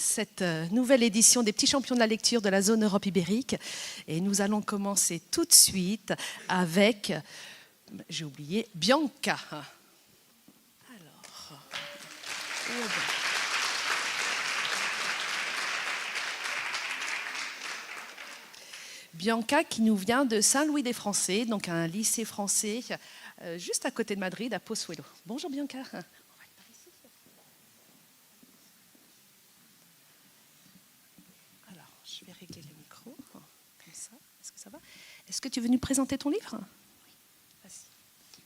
cette nouvelle édition des petits champions de la lecture de la zone Europe ibérique. Et nous allons commencer tout de suite avec, j'ai oublié, Bianca. Alors, Bianca qui nous vient de Saint-Louis-des-Français, donc un lycée français juste à côté de Madrid, à Pozuelo. Bonjour Bianca. Alors, je vais régler le micro, comme ça. Est-ce que ça va? Est-ce que tu es venue présenter ton livre? Oui.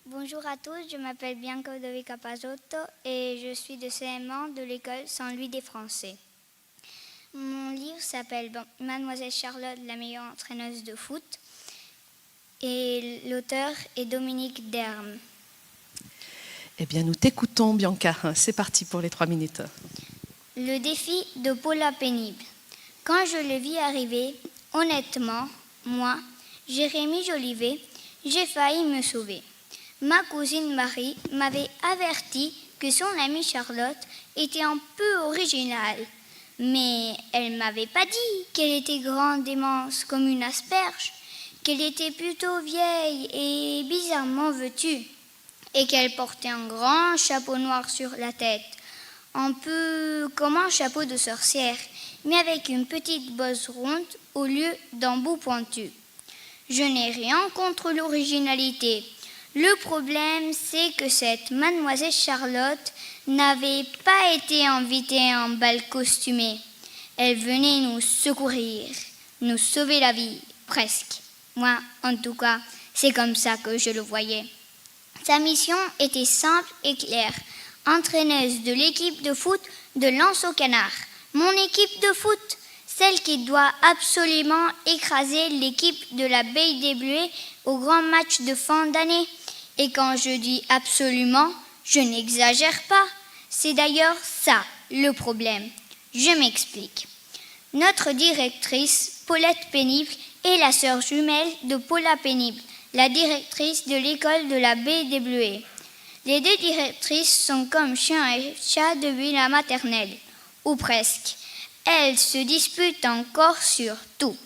Bonjour à tous, je m'appelle Bianca Odovica Pazotto et je suis de CM1 de l'école Saint-Louis-des-Français. Mon livre s'appelle Mademoiselle Charlotte, la meilleure entraîneuse de foot. Et l'auteur est Dominique Derme. Eh bien, nous t'écoutons, Bianca. C'est parti pour les 3 minutes. Le défi de Paula pénible. Quand je le vis arriver, honnêtement, moi, Jérémy Jolivet, j'ai failli me sauver. Ma cousine Marie m'avait averti que son amie Charlotte était un peu originale. Mais elle ne m'avait pas dit qu'elle était grande et mince comme une asperge, qu'elle était plutôt vieille et bizarrement vêtue, et qu'elle portait un grand chapeau noir sur la tête, un peu comme un chapeau de sorcière, mais avec une petite bosse ronde au lieu d'un bout pointu. Je n'ai rien contre l'originalité. Le problème, c'est que cette mademoiselle Charlotte n'avait pas été invitée à un bal costumé. Elle venait nous secourir, nous sauver la vie, presque. Moi, en tout cas, c'est comme ça que je le voyais. Sa mission était simple et claire. Entraîneuse de l'équipe de foot de Lens au Canard. Mon équipe de foot, celle qui doit absolument écraser l'équipe de la Baie des Bleuets au grand match de fin d'année. Et quand je dis absolument, je n'exagère pas. C'est d'ailleurs ça le problème. Je m'explique. Notre directrice, Paulette Pénible, est la sœur jumelle de Paula Pénible, la directrice de l'école de la Baie des Bleuets. Les deux directrices sont comme chien et chat depuis la maternelle, ou presque. Elles se disputent encore sur tout.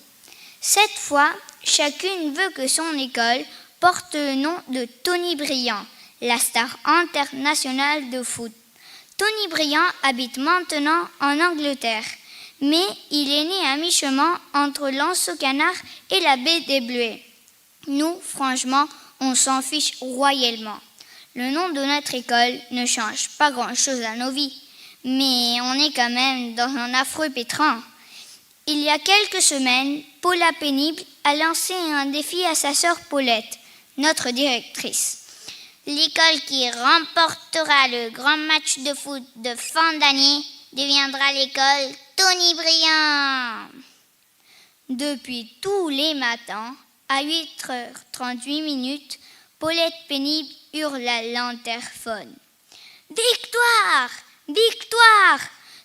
Cette fois, chacune veut que son école porte le nom de Tony Briand, la star internationale de foot. Tony Briand habite maintenant en Angleterre, mais il est né à mi-chemin entre Lens au Canard et la Baie des Bleuets. Nous, franchement, on s'en fiche royalement. Le nom de notre école ne change pas grand-chose à nos vies, mais on est quand même dans un affreux pétrin. Il y a quelques semaines, Paula Pénible a lancé un défi à sa sœur Paulette, notre directrice. L'école qui remportera le grand match de foot de fin d'année deviendra l'école Tony Briand. Depuis tous les matins, à 8h38, Paulette Pénible hurle à l'interphone. Victoire! Victoire!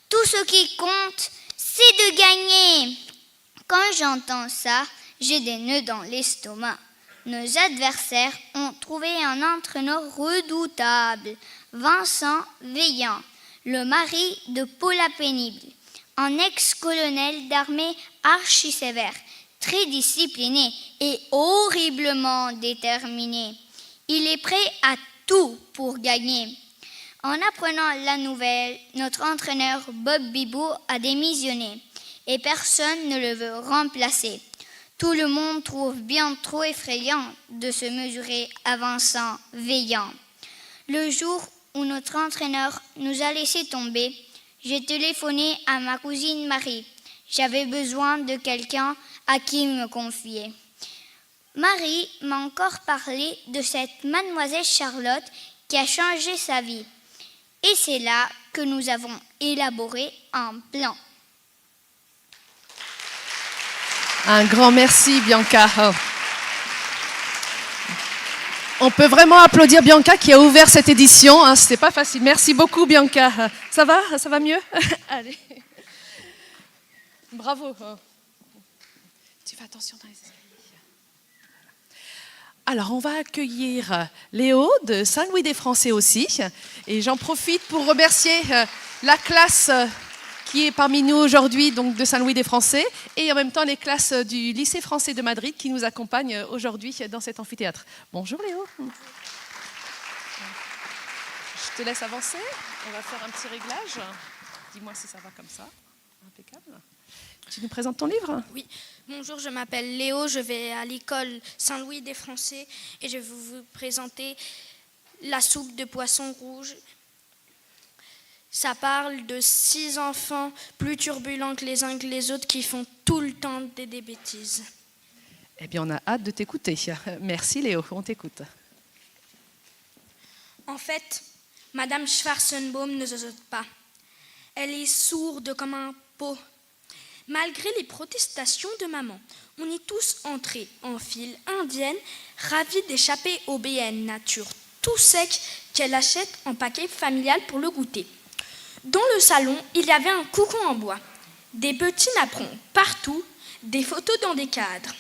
Tout ce qui compte, c'est de gagner. Quand j'entends ça, j'ai des nœuds dans l'estomac. Nos adversaires ont trouvé un entraîneur redoutable, Vincent Veillant, le mari de Paula Pénible, un ex-colonel d'armée archi-sévère, très discipliné et horriblement déterminé. Il est prêt à tout pour gagner. En apprenant la nouvelle, notre entraîneur Bob Bibou a démissionné et personne ne le veut remplacer. Tout le monde trouve bien trop effrayant de se mesurer à Vincent Veillant. Le jour où notre entraîneur nous a laissé tomber, j'ai téléphoné à ma cousine Marie. J'avais besoin de quelqu'un à qui me confier. Marie m'a encore parlé de cette mademoiselle Charlotte qui a changé sa vie. Et c'est là que nous avons élaboré un plan. Un grand merci, Bianca. Oh. On peut vraiment applaudir Bianca qui a ouvert cette édition. Hein, c'était pas facile. Merci beaucoup, Bianca. Ça va mieux? Allez. Bravo. Tu fais attention dans les escaliers. Alors, on va accueillir Léo de Saint-Louis-des-Français aussi. Et j'en profite pour remercier la classe qui est parmi nous aujourd'hui, donc de Saint-Louis des Français, et en même temps les classes du lycée français de Madrid qui nous accompagnent aujourd'hui dans cet amphithéâtre. Bonjour Léo. Je te laisse avancer. On va faire un petit réglage. Dis-moi si ça va comme ça. Impeccable. Tu nous présentes ton livre ? Oui. Bonjour, je m'appelle Léo, je vais à l'école Saint-Louis des Français et je vais vous présenter La soupe de poisson rouge. Ça parle de 6 enfants plus turbulents que les uns que les autres qui font tout le temps des bêtises. Eh bien, on a hâte de t'écouter. Merci Léo, on t'écoute. En fait, Madame Schwarzenbaum ne zozote pas. Elle est sourde comme un pot. Malgré les protestations de maman, on est tous entrés en file indienne, ravis d'échapper au BN Nature tout sec qu'elle achète en paquet familial pour le goûter. Dans le salon, il y avait un cocon en bois, des petits napperons partout, des photos dans des cadres.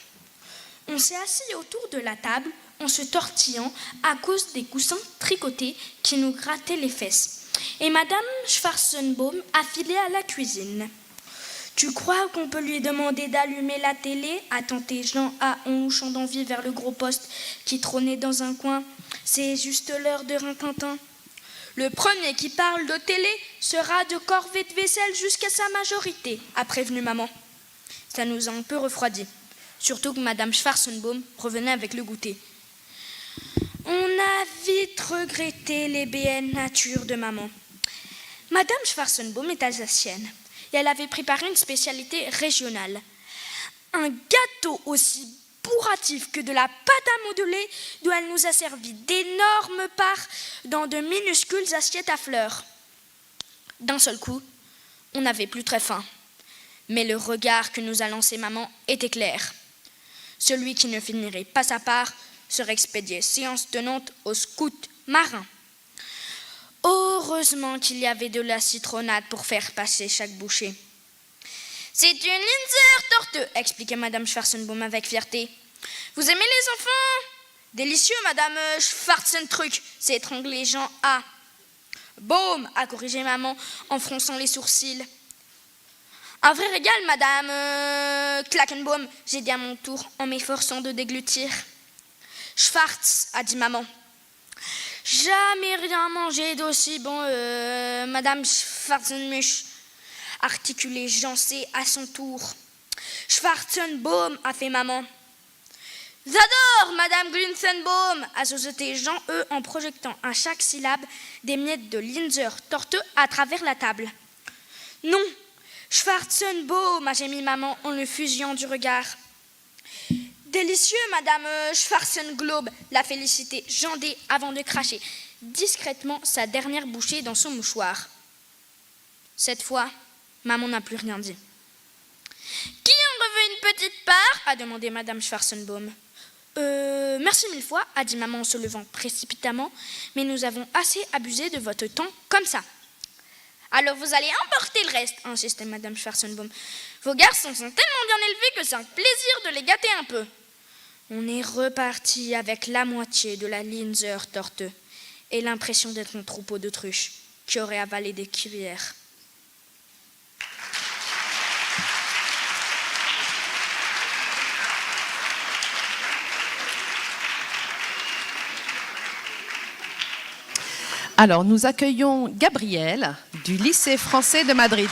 On s'est assis autour de la table en se tortillant à cause des coussins tricotés qui nous grattaient les fesses. Et Madame Schwarzenbaum a filé à la cuisine. « Tu crois qu'on peut lui demander d'allumer la télé ?» a tenté Jean A en louchant d'envie vers le gros poste qui trônait dans un coin. « C'est juste l'heure de rintintin. » Le premier qui parle de télé sera de corvée de vaisselle jusqu'à sa majorité, a prévenu maman. Ça nous a un peu refroidi, surtout que Madame Schwarzenbaum revenait avec le goûter. On a vite regretté les BN Nature de maman. Madame Schwarzenbaum est alsacienne et elle avait préparé une spécialité régionale. Un gâteau aussi bourratif que de la pâte à modeler d'où elle nous a servi d'énormes parts dans de minuscules assiettes à fleurs. D'un seul coup, on n'avait plus très faim. Mais le regard que nous a lancé maman était clair. Celui qui ne finirait pas sa part serait expédié séance tenante au scout marin. Heureusement qu'il y avait de la citronnade pour faire passer chaque bouchée. « C'est une Linzer tortue !» expliquait Madame Schwarzenbaum avec fierté. « Vous aimez les enfants ?»« Délicieux, Madame Schwarzentruc !» s'est étranglé Jean A. « Boum !» a corrigé maman en fronçant les sourcils. « Un vrai régal, Madame Klackenbaum !» j'ai dit à mon tour en m'efforçant de déglutir. « Schwarz !» a dit maman. « Jamais rien mangé d'aussi bon, Madame Schwarzenmusch !» articulé Jean C. à son tour. « Schwarzenbaum !» a fait maman. « J'adore, Madame Grünzenbaum !» a zozoté Jean E. en projectant à chaque syllabe des miettes de Linzer torteux à travers la table. « Non, Schwarzenbaum !» a gémi maman en le fusillant du regard. « Délicieux, Madame Schwarzenglobe !» l'a félicité Jean D. avant de cracher discrètement sa dernière bouchée dans son mouchoir. Cette fois, maman n'a plus rien dit. « Qui en veut une petite part ?» a demandé Madame Schwarzenbaum. Merci 1000 fois, a dit maman en se levant précipitamment, mais nous avons assez abusé de votre temps comme ça. Alors vous allez emporter le reste, insistait Madame Schwarzenbaum. Vos garçons sont tellement bien élevés que c'est un plaisir de les gâter un peu. On est reparti avec la moitié de la Linzer torteux et l'impression d'être un troupeau d'autruches qui aurait avalé des cuillères. Alors, nous accueillons Gabriel du lycée français de Madrid.